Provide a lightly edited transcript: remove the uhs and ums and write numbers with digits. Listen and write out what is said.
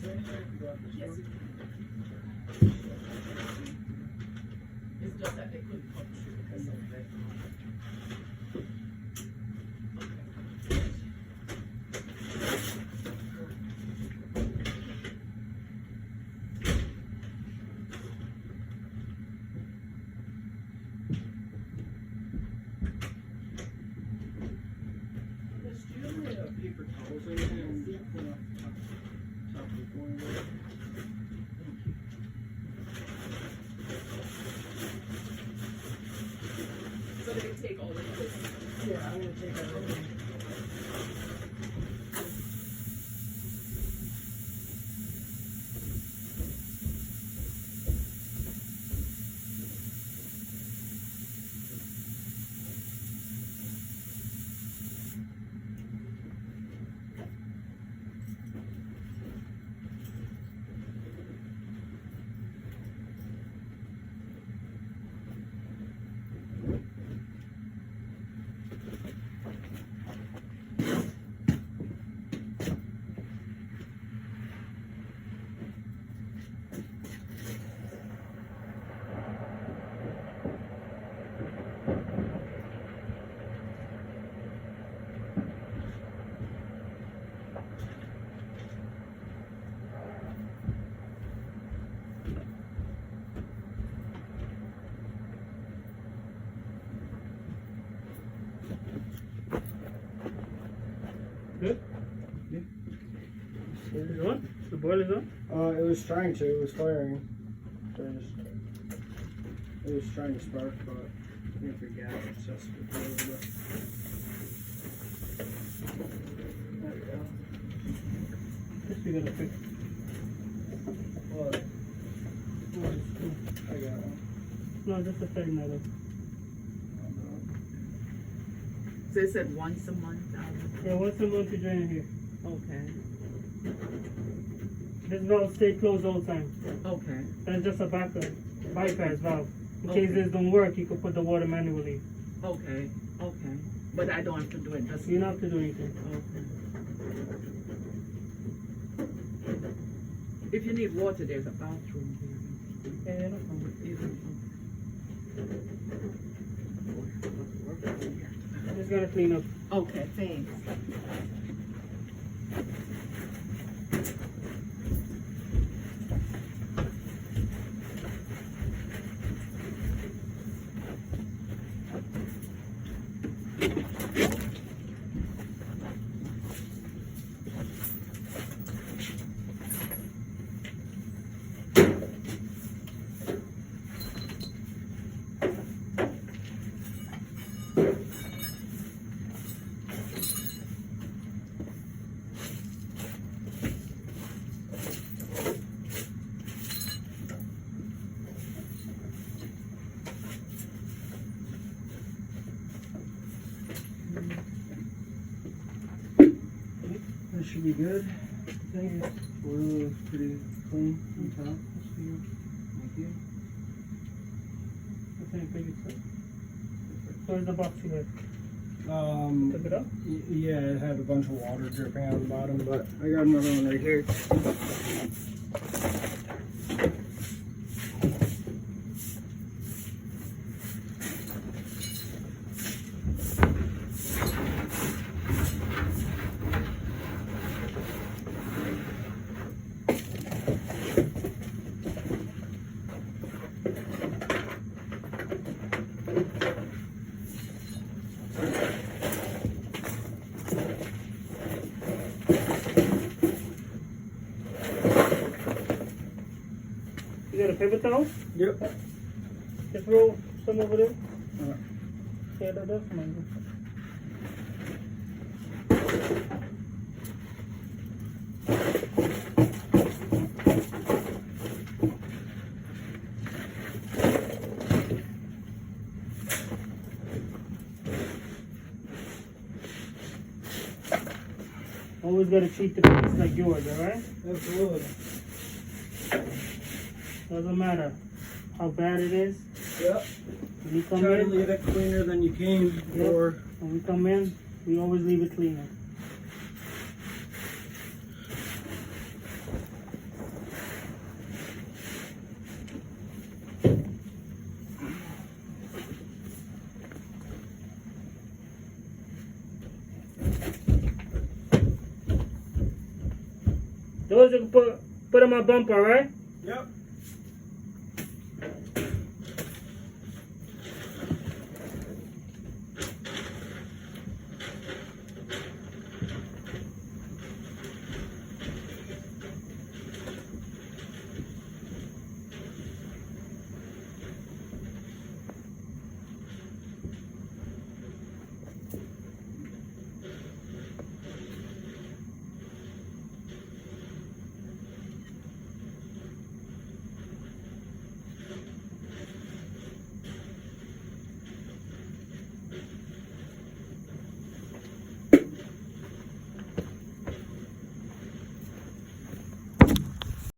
Yes. It's just that they couldn't come through because of that. Paper towels or anything? Top of the corner. So they can take all of this. Yeah, I'm gonna take everything. Good? Yeah. Is it on? The boiler's on? It was trying to. It was firing. It was trying to spark, but I think the gas access was a little bit. There we go. Just we gotta fix. What? I got one. No, just a thing that up. So it said once a month. Yeah, once a month you drain it here. Okay. This valve stay closed all the time. Okay. That's just a backup bypass valve. In Okay. case this don't work, you can put the water manually. Okay. Okay. But I don't have to do it. Just You don't have to do anything. okay. If you need water, there's a bathroom here. Yeah, no problem. Just gotta clean up. Okay, thanks. That should be good. Thank you. Oil is pretty clean on top. Thank you. Okay, thank you, sir. Where's the box you had? Took it up? Yeah, it had a bunch of water dripping out of the bottom, but I got another one right here. You got a paper towel? Yep. Just roll some over there. Alright. Yeah, that's mine. Always gotta treat the piece like yours, alright? Absolutely. Doesn't matter how bad it is. Yep. When you come Try to in, leave it cleaner than you came before. when we come in, we always leave it cleaner. Put in my bumper, right? Yep.